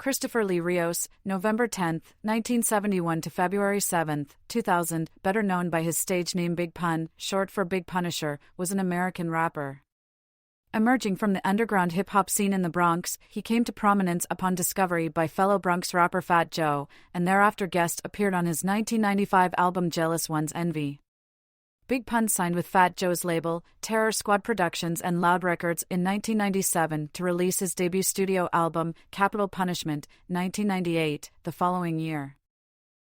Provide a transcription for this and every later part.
Christopher Lee Rios, November 10, 1971 to February 7, 2000, better known by his stage name Big Pun, short for Big Punisher, was an American rapper. Emerging from the underground hip-hop scene in the Bronx, he came to prominence upon discovery by fellow Bronx rapper Fat Joe, and thereafter guest appeared on his 1995 album Jealous One's Envy. Big Pun signed with Fat Joe's label, Terror Squad Productions and Loud Records in 1997 to release his debut studio album, Capital Punishment, 1998, the following year.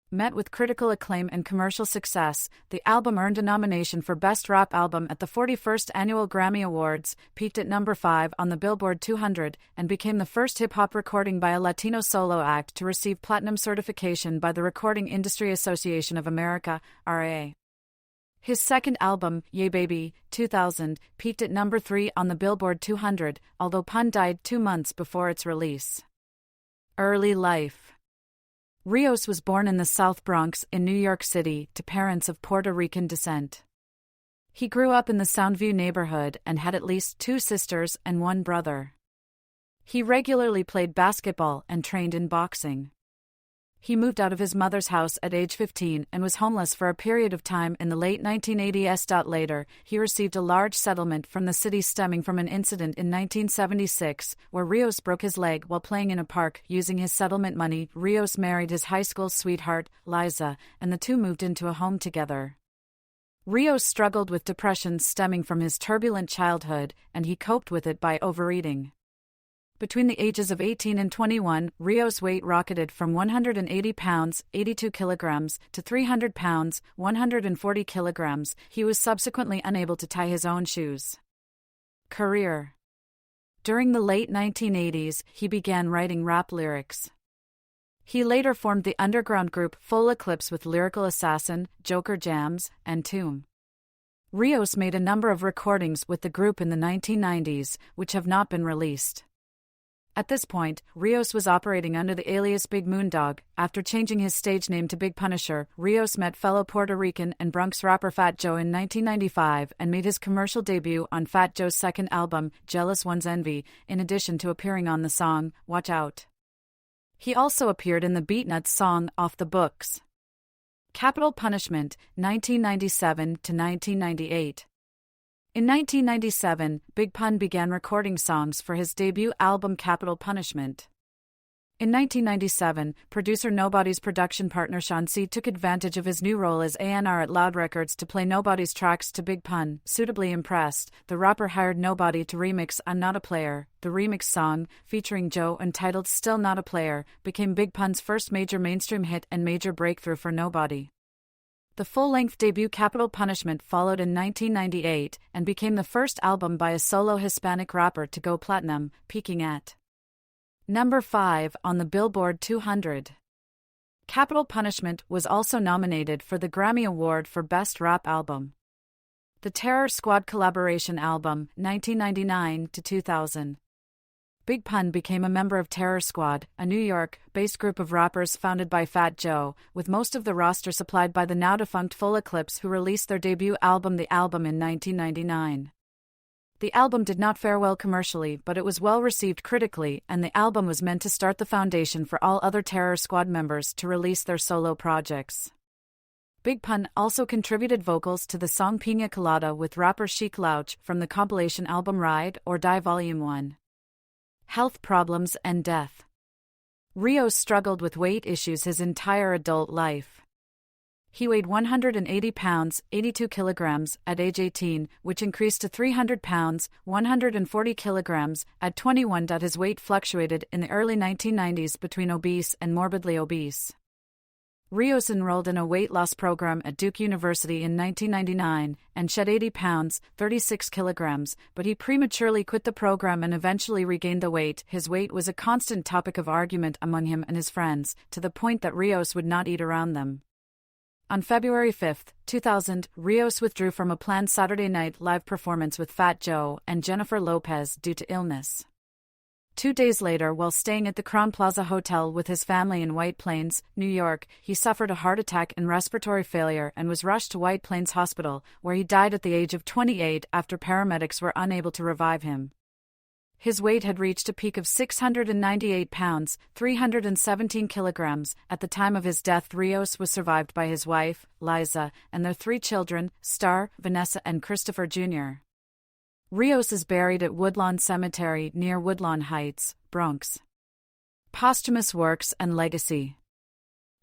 Met with critical acclaim and commercial success, the album earned a nomination for Best Rap Album at the 41st Annual Grammy Awards, peaked at number 5 on the Billboard 200, and became the first hip-hop recording by a Latino solo act to receive platinum certification by the Recording Industry Association of America, RIAA. His second album, Yay Baby, 2000, peaked at number 3 on the Billboard 200, although Pun died 2 months before its release. Early life. Rios was born in the South Bronx in New York City to parents of Puerto Rican descent. He grew up in the Soundview neighborhood and had at least 2 sisters and 1 brother. He regularly played basketball and trained in boxing. He moved out of his mother's house at age 15 and was homeless for a period of time in the late 1980s. Later, he received a large settlement from the city stemming from an incident in 1976 where Rios broke his leg while playing in a park. Using his settlement money, Rios married his high school sweetheart, Liza, and the two moved into a home together. Rios struggled with depression stemming from his turbulent childhood, and he coped with it by overeating. Between the ages of 18 and 21, Rios' weight rocketed from 180 pounds, 82 kilograms, to 300 pounds, 140 kilograms. He was subsequently unable to tie his own shoes. Career. During the late 1980s, he began writing rap lyrics. He later formed the underground group Full Eclipse with Lyrical Assassin, Joker Jams, and Tomb. Rios made a number of recordings with the group in the 1990s, which have not been released. At this point, Rios was operating under the alias Big Moondog. After changing his stage name to Big Punisher, Rios met fellow Puerto Rican and Bronx rapper Fat Joe in 1995 and made his commercial debut on Fat Joe's second album, Jealous One's Envy, in addition to appearing on the song, Watch Out. He also appeared in the Beatnuts song, Off the Books. Capital Punishment, 1997 to 1998. In 1997, Big Pun began recording songs for his debut album Capital Punishment. In 1997, producer Nobody's production partner Sean C. took advantage of his new role as A&R at Loud Records to play Nobody's tracks to Big Pun. Suitably impressed, the rapper hired Nobody to remix I'm Not a Player. The remix song, featuring Joe entitled Still Not a Player, became Big Pun's first major mainstream hit and major breakthrough for Nobody. The full-length debut Capital Punishment followed in 1998 and became the first album by a solo Hispanic rapper to go platinum, peaking at number 5 on the Billboard 200. Capital Punishment was also nominated for the Grammy Award for Best Rap Album. The Terror Squad Collaboration Album, 1999 to 2000. Big Pun became a member of Terror Squad, a New York-based group of rappers founded by Fat Joe, with most of the roster supplied by the now-defunct Full Eclipse, who released their debut album The Album in 1999. The album did not fare well commercially, but it was well received critically, and the album was meant to start the foundation for all other Terror Squad members to release their solo projects. Big Pun also contributed vocals to the song Piña Colada with rapper Chic Louch from the compilation album Ride or Die Volume 1. Health problems and death. Rios struggled with weight issues his entire adult life. He weighed 180 pounds, 82 kilograms, at age 18, which increased to 300 pounds, 140 kilograms, at 21. His weight fluctuated in the early 1990s between obese and morbidly obese. Rios enrolled in a weight loss program at Duke University in 1999 and shed 80 pounds, 36 kilograms, but he prematurely quit the program and eventually regained the weight. His weight was a constant topic of argument among him and his friends, to the point that Rios would not eat around them. On February 5, 2000, Rios withdrew from a planned Saturday Night Live performance with Fat Joe and Jennifer Lopez due to illness. 2 days later, while staying at the Crowne Plaza Hotel with his family in White Plains, New York, he suffered a heart attack and respiratory failure and was rushed to White Plains Hospital, where he died at the age of 28 after paramedics were unable to revive him. His weight had reached a peak of 698 pounds, 317 kilograms. At the time of his death, Rios was survived by his wife, Liza, and their 3 children, Star, Vanessa, and Christopher Jr. Rios is buried at Woodlawn Cemetery near Woodlawn Heights, Bronx. Posthumous works and legacy.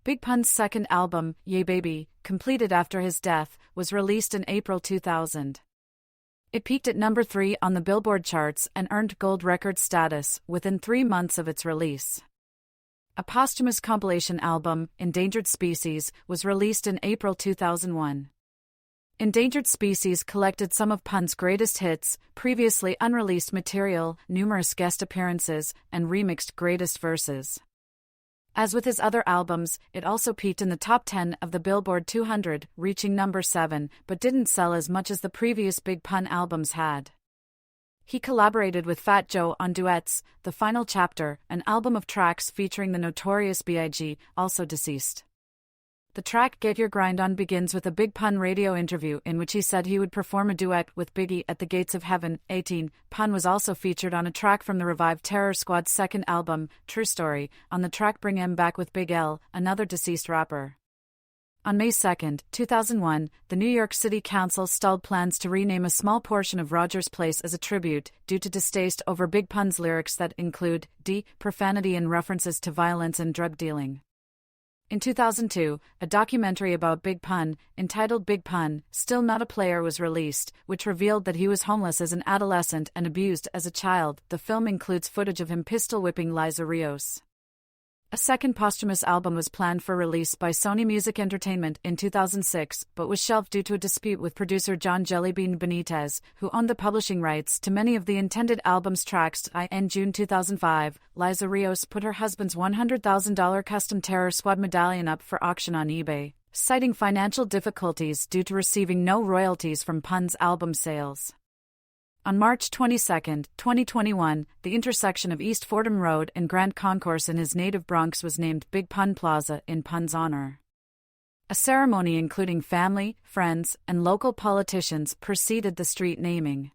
Big Pun's second album, Yay Baby, completed after his death, was released in April 2000. It peaked at number 3 on the Billboard charts and earned gold record status within 3 months of its release. A posthumous compilation album, Endangered Species, was released in April 2001. Endangered Species collected some of Pun's greatest hits, previously unreleased material, numerous guest appearances, and remixed greatest verses. As with his other albums, it also peaked in the top 10 of the Billboard 200, reaching number 7, but didn't sell as much as the previous Big Pun albums had. He collaborated with Fat Joe on Duets, The Final Chapter, an album of tracks featuring the Notorious B.I.G., also deceased. The track Get Your Grind On begins with a Big Pun radio interview in which he said he would perform a duet with Biggie at the Gates of Heaven. 18. Pun was also featured on a track from the revived Terror Squad's second album, True Story, on the track Bring 'Em Back with Big L, another deceased rapper. On May 2, 2001, the New York City Council stalled plans to rename a small portion of Rogers Place as a tribute, due to distaste over Big Pun's lyrics that include profanity and references to violence and drug dealing. In 2002, a documentary about Big Pun, entitled Big Pun, Still Not a Player, was released, which revealed that he was homeless as an adolescent and abused as a child. The film includes footage of him pistol-whipping Lee Rios. A second posthumous album was planned for release by Sony Music Entertainment in 2006, but was shelved due to a dispute with producer John Jellybean Benitez, who owned the publishing rights to many of the intended album's tracks. In June 2005, Lee Rios put her husband's $100,000 custom Terror Squad medallion up for auction on eBay, citing financial difficulties due to receiving no royalties from Pun's album sales. On March 22, 2021, the intersection of East Fordham Road and Grand Concourse in his native Bronx was named Big Pun Plaza in Pun's honor. A ceremony including family, friends, and local politicians preceded the street naming.